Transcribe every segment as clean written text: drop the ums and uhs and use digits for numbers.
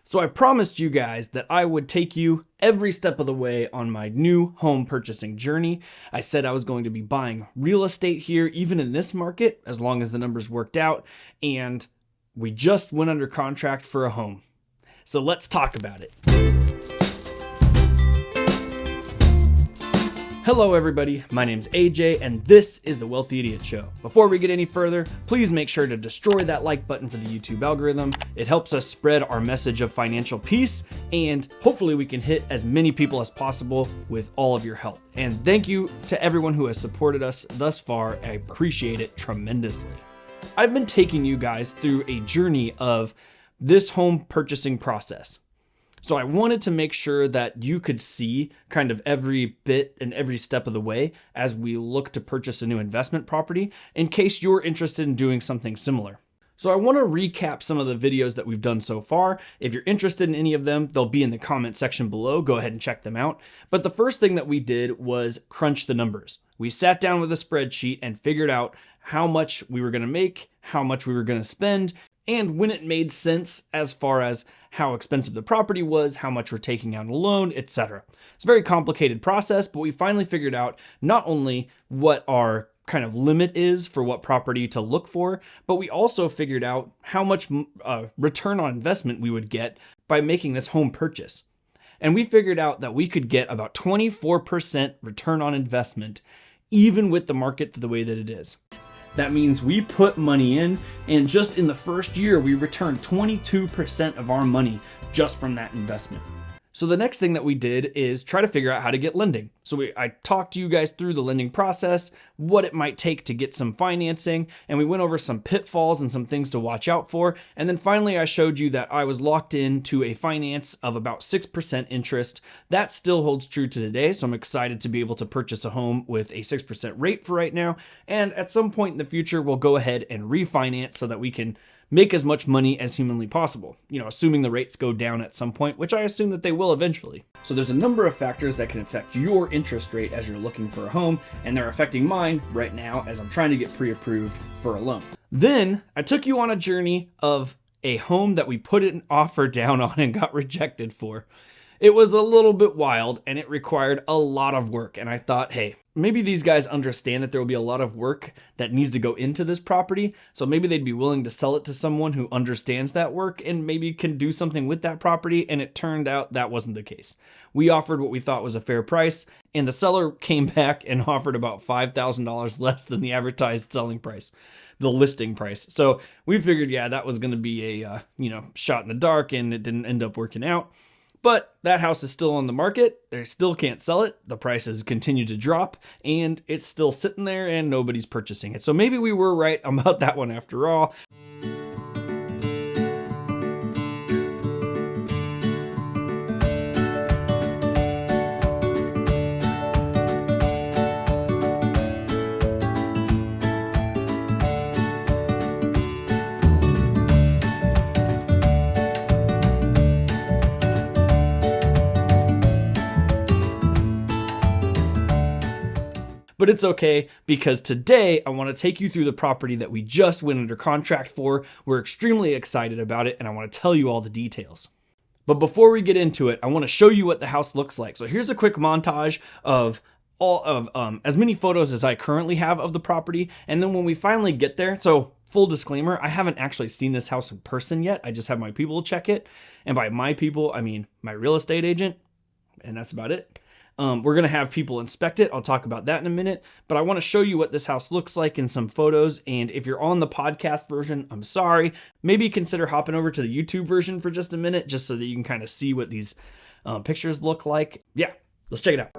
So I promised you guys that I would take you every step of the way on my new home purchasing journey. I said I was going to be buying real estate here, even in this market, as long as the numbers worked out. And we just went under contract for a home. So let's talk about it. Hello everybody, my name's AJ and this is the Wealthy Idiot Show. Before we get any further, please make sure to destroy that like button for the YouTube algorithm. It helps us spread our message of financial peace, and hopefully we can hit as many people as possible with all of your help. And thank you to everyone who has supported us thus far. I appreciate it tremendously. I've been taking you guys through a journey of this home purchasing process. So I wanted to make sure that you could see kind of every bit and every step of the way as we look to purchase a new investment property, in case you're interested in doing something similar. So I want to recap some of the videos that we've done so far. If you're interested in any of them, they'll be in the comment section below. Go ahead and check them out. But the first thing that we did was crunch the numbers. We sat down with a spreadsheet and figured out how much we were going to make, how much we were going to spend, and when it made sense as far as how expensive the property was, how much we're taking out a loan, etc. It's a very complicated process, but we finally figured out not only what our kind of limit is for what property to look for, but we also figured out how much return on investment we would get by making this home purchase. And we figured out that we could get about 24% return on investment, even with the market the way that it is. That means we put money in, and just in the first year, we returned 22% of our money just from that investment. So the next thing that we did is try to figure out how to get lending. So I talked to you guys through the lending process, what it might take to get some financing, and we went over some pitfalls and some things to watch out for. And then finally, I showed you that I was locked into a finance of about 6% interest. That still holds true to today, so I'm excited to be able to purchase a home with a 6% rate for right now. And at some point in the future, we'll go ahead and refinance so that we can make as much money as humanly possible, assuming the rates go down at some point, which I assume that they will eventually. So there's a number of factors that can affect your interest rate as you're looking for a home, and they're affecting mine right now as I'm trying to get pre-approved for a loan. Then I took you on a journey of a home that we put an offer down on and got rejected for. It was a little bit wild and it required a lot of work. And I thought, hey, maybe these guys understand that there will be a lot of work that needs to go into this property. So maybe they'd be willing to sell it to someone who understands that work and maybe can do something with that property. And it turned out that wasn't the case. We offered what we thought was a fair price, and the seller came back and offered about $5,000 less than the advertised selling price, the listing price. So we figured, yeah, that was going to be a shot in the dark, and it didn't end up working out. But that house is still on the market. They still can't sell it. The prices continue to drop, and it's still sitting there and nobody's purchasing it. So maybe we were right about that one after all. But it's okay, because today I want to take you through the property that we just went under contract for. We're extremely excited about it, and I want to tell you all the details. But before we get into it, I want to show you what the house looks like. So here's a quick montage of all of as many photos as I currently have of the property. And then when we finally get there, so full disclaimer, I haven't actually seen this house in person yet. I just have my people check it. And by my people, I mean my real estate agent, and that's about it. We're going to have people inspect it. I'll talk about that in a minute, but I want to show you what this house looks like in some photos. And if you're on the podcast version, I'm sorry. Maybe consider hopping over to the YouTube version for just a minute, just so that you can kind of see what these pictures look like. Yeah, let's check it out.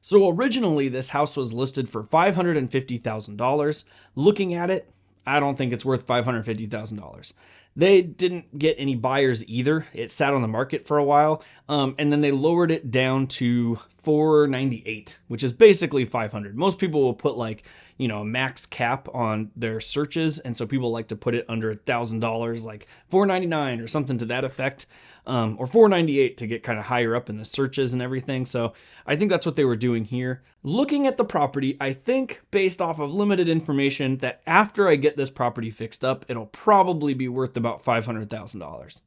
So originally this house was listed for $550,000. Looking at it, I don't think it's worth $550,000. They didn't get any buyers either. It sat on the market for a while, and then they lowered it down to $498, which is basically $500. Most people will put like, a max cap on their searches, and so people like to put it under $1,000, like $499 or something to that effect, or $498 to get kind of higher up in the searches and everything. So I think that's what they were doing here. Looking at the property, I think based off of limited information that after I get this property fixed up, it'll probably be worth about $500,000.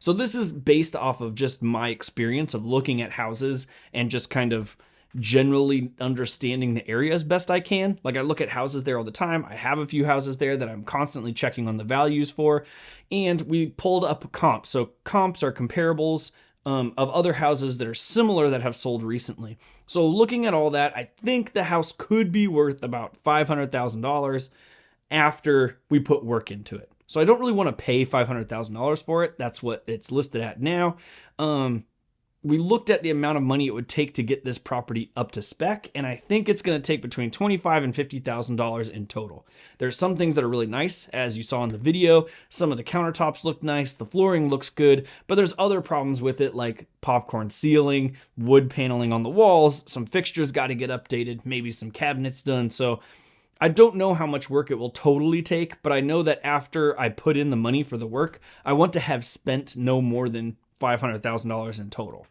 So this is based off of just my experience of looking at houses and just kind of generally understanding the area as best I can. Like, I look at houses there all the time. I have a few houses there that I'm constantly checking on the values for, and we pulled up comps. So comps are comparables of other houses that are similar that have sold recently. So looking at all that, I think the house could be worth about $500,000 after we put work into it. So I don't really want to pay $500,000 for it. That's what it's listed at now. We looked at the amount of money it would take to get this property up to spec, and I think it's going to take between $25,000 and $50,000 in total. There's some things that are really nice, as you saw in the video. Some of the countertops look nice, the flooring looks good, but there's other problems with it, like popcorn ceiling, wood paneling on the walls, some fixtures got to get updated, maybe some cabinets done. So I don't know how much work it will totally take, but I know that after I put in the money for the work, I want to have spent no more than $500,000 in total.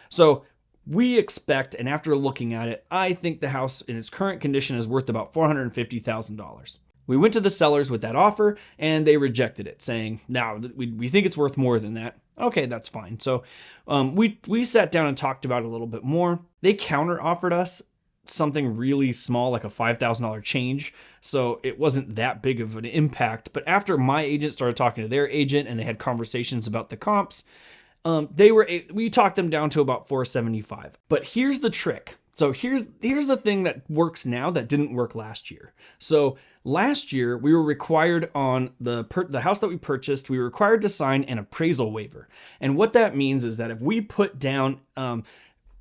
So we expect, and after looking at it, I think the house in its current condition is worth about $450,000. We went to the sellers with that offer and they rejected it, saying, no, we think it's worth more than that. Okay, that's fine. So we sat down and talked about it a little bit more. They counter offered us something really small, like a $5,000 change. So it wasn't that big of an impact. But after my agent started talking to their agent and they had conversations about the comps, we talked them down to about $475. But here's the trick. So here's the thing that works now that didn't work last year. So last year we were required on the house that we purchased, we were required to sign an appraisal waiver. And what that means is that if we put down,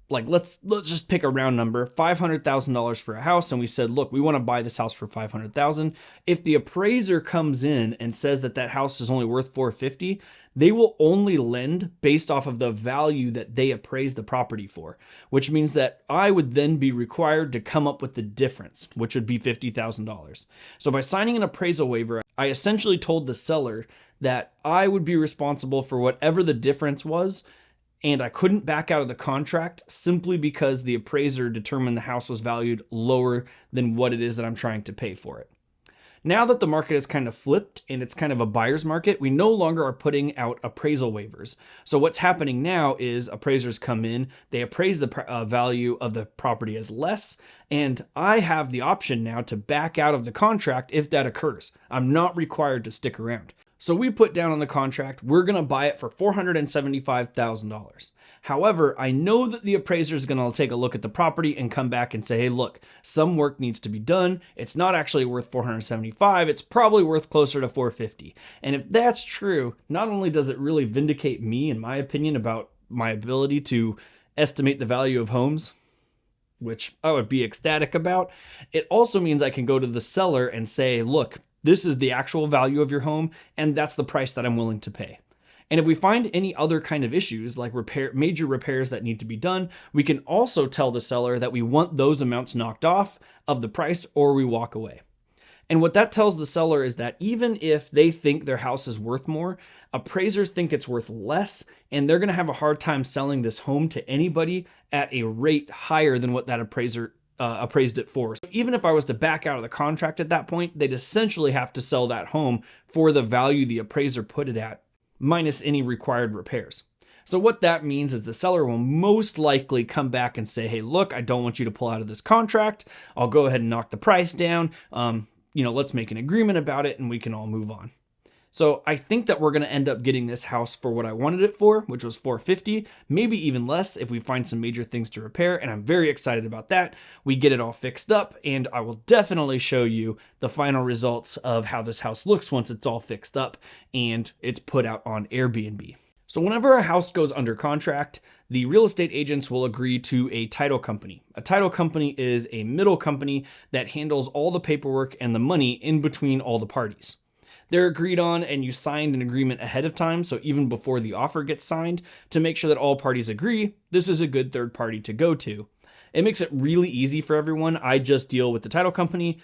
like let's just pick a round number, $500,000 for a house, and we said, look, we want to buy this house for $500,000. If the appraiser comes in and says that house is only worth $450,000, they will only lend based off of the value that they appraised the property for, which means that I would then be required to come up with the difference, which would be $50,000. So by signing an appraisal waiver, I essentially told the seller that I would be responsible for whatever the difference was, and I couldn't back out of the contract simply because the appraiser determined the house was valued lower than what it is that I'm trying to pay for it. Now that the market is kind of flipped and it's kind of a buyer's market, we no longer are putting out appraisal waivers. So what's happening now is appraisers come in, they appraise the value of the property as less, and I have the option now to back out of the contract if that occurs. I'm not required to stick around. So we put down on the contract, we're going to buy it for $475,000. However, I know that the appraiser is going to take a look at the property and come back and say, hey, look, some work needs to be done. It's not actually worth $475,000. It's probably worth closer to $450,000. And if that's true, not only does it really vindicate me, in my opinion, about my ability to estimate the value of homes, which I would be ecstatic about, it also means I can go to the seller and say, look, this is the actual value of your home, and that's the price that I'm willing to pay. And if we find any other kind of issues, like major repairs that need to be done, we can also tell the seller that we want those amounts knocked off of the price, or we walk away. And what that tells the seller is that even if they think their house is worth more, appraisers think it's worth less, and they're going to have a hard time selling this home to anybody at a rate higher than what that appraiser appraised it for. So even if I was to back out of the contract at that point, they'd essentially have to sell that home for the value the appraiser put it at, minus any required repairs. So what that means is the seller will most likely come back and say, hey, look, I don't want you to pull out of this contract. I'll go ahead and knock the price down. Let's make an agreement about it and we can all move on. So I think that we're going to end up getting this house for what I wanted it for, which was $450,000, maybe even less if we find some major things to repair. And I'm very excited about that. We get it all fixed up, and I will definitely show you the final results of how this house looks once it's all fixed up and it's put out on Airbnb. So whenever a house goes under contract, the real estate agents will agree to a title company. A title company is a middle company that handles all the paperwork and the money in between all the parties. They're agreed on and you signed an agreement ahead of time, so even before the offer gets signed, to make sure that all parties agree, this is a good third party to go to. It makes it really easy for everyone. I just deal with the title company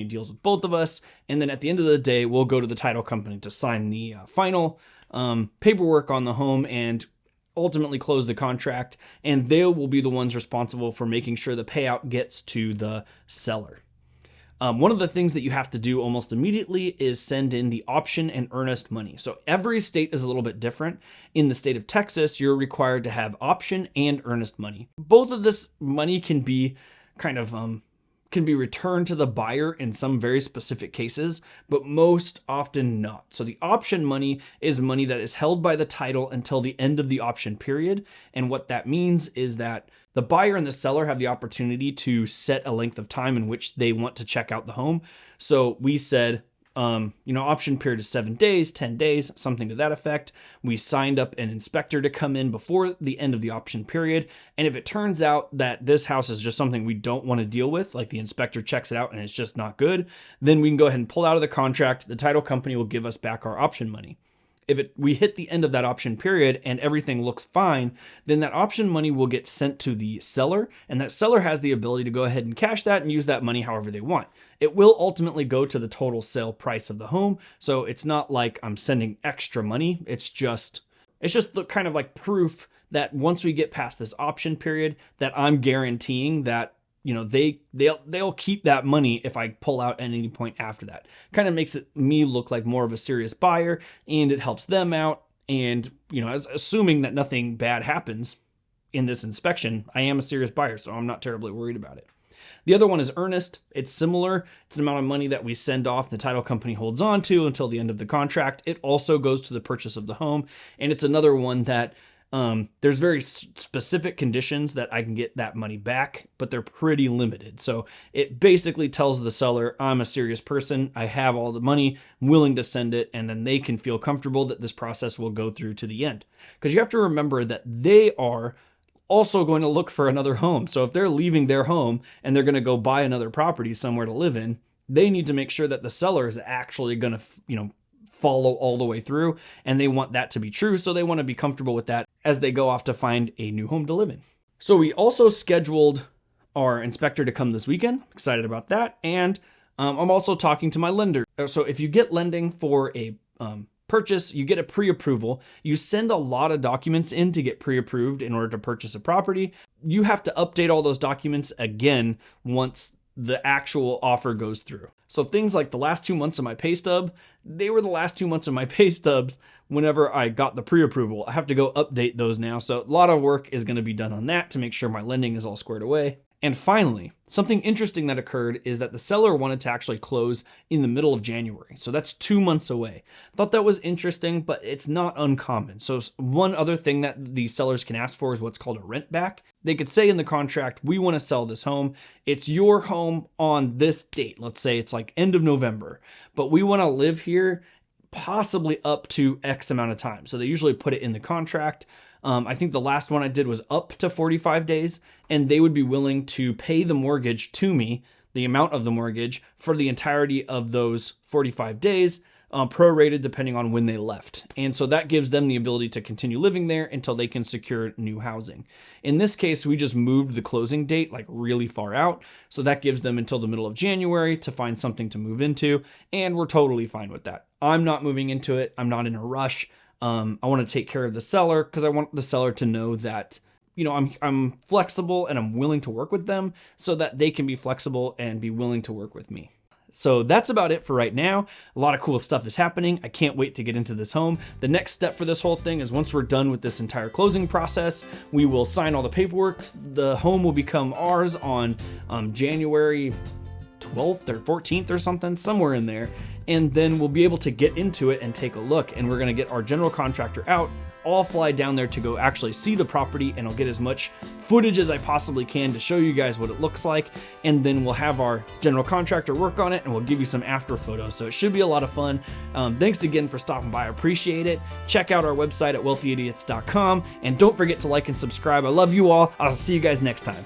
deals with both of us, and then at the end of the day, we'll go to the title company to sign the final paperwork on the home and ultimately close the contract, and they will be the ones responsible for making sure the payout gets to the seller. One of the things that you have to do almost immediately is send in the option and earnest money. So every state is a little bit different. In the state of Texas, you're required to have option and earnest money. Both of this money can be can be returned to the buyer in some very specific cases, but most often not. So the option money is money that is held by the title until the end of the option period. And what that means is that the buyer and the seller have the opportunity to set a length of time in which they want to check out the home. So we said, option period is 7 days, 10 days, something to that effect. We signed up an inspector to come in before the end of the option period. And if it turns out that this house is just something we don't want to deal with, like the inspector checks it out and it's just not good, then we can go ahead and pull out of the contract. The title company will give us back our option money. If we hit the end of that option period and everything looks fine, then that option money will get sent to the seller, and that seller has the ability to go ahead and cash that and use that money however they want. It will ultimately go to the total sale price of the home, so it's not like I'm sending extra money. It's just the kind of like proof that once we get past this option period, that I'm guaranteeing that they'll keep that money if I pull out at any point after that. Kind of makes me look like more of a serious buyer, and it helps them out. And, as assuming that nothing bad happens in this inspection, I am a serious buyer, so I'm not terribly worried about it. The other one is earnest. It's similar. It's an amount of money that we send off, the title company holds on to until the end of the contract. It also goes to the purchase of the home. And it's another one that there's very specific conditions that I can get that money back, but they're pretty limited. So it basically tells the seller, I'm a serious person. I have all the money, I'm willing to send it. And then they can feel comfortable that this process will go through to the end. Because you have to remember that they are also going to look for another home. So if they're leaving their home and they're going to go buy another property somewhere to live in, they need to make sure that the seller is actually going to, follow all the way through, and they want that to be true. So they want to be comfortable with that as they go off to find a new home to live in. So we also scheduled our inspector to come this weekend. Excited about that. And I'm also talking to my lender. So if you get lending for a purchase, you get a pre-approval. You send a lot of documents in to get pre-approved in order to purchase a property. You have to update all those documents again once the actual offer goes through. So things like the last 2 months of my pay stub, they were the last 2 months of my pay stubs whenever I got the pre-approval. I have to go update those now. So a lot of work is going to be done on that to make sure my lending is all squared away. And finally, something interesting that occurred is that the seller wanted to actually close in the middle of January. So that's 2 months away. Thought that was interesting, but it's not uncommon. So one other thing that these sellers can ask for is what's called a rent back. They could say in the contract, we want to sell this home. It's your home on this date. Let's say it's like end of November, but we want to live here possibly up to X amount of time. So they usually put it in the contract. I think the last one I did was up to 45 days, and they would be willing to pay the mortgage to me, the amount of the mortgage, for the entirety of those 45 days, prorated depending on when they left. And so that gives them the ability to continue living there until they can secure new housing. In this case, we just moved the closing date like really far out. So that gives them until the middle of January to find something to move into. And we're totally fine with that. I'm not moving into it. I'm not in a rush. I want to take care of the seller because I want the seller to know that, I'm flexible and I'm willing to work with them so that they can be flexible and be willing to work with me. So that's about it for right now. A lot of cool stuff is happening. I can't wait to get into this home. The next step for this whole thing is once we're done with this entire closing process, we will sign all the paperwork. The home will become ours on January 12th or 14th or something, somewhere in there. And then we'll be able to get into it and take a look. And we're going to get our general contractor out I'll fly down there to go actually see the property, and I'll get as much footage as I possibly can to show you guys what it looks like, and then we'll have our general contractor work on it, and we'll give you some after photos. So it should be a lot of fun. Thanks again for stopping by. I appreciate it. Check out our website at wealthyidiots.com, and don't forget to like and subscribe. I love you all. I'll see you guys next time.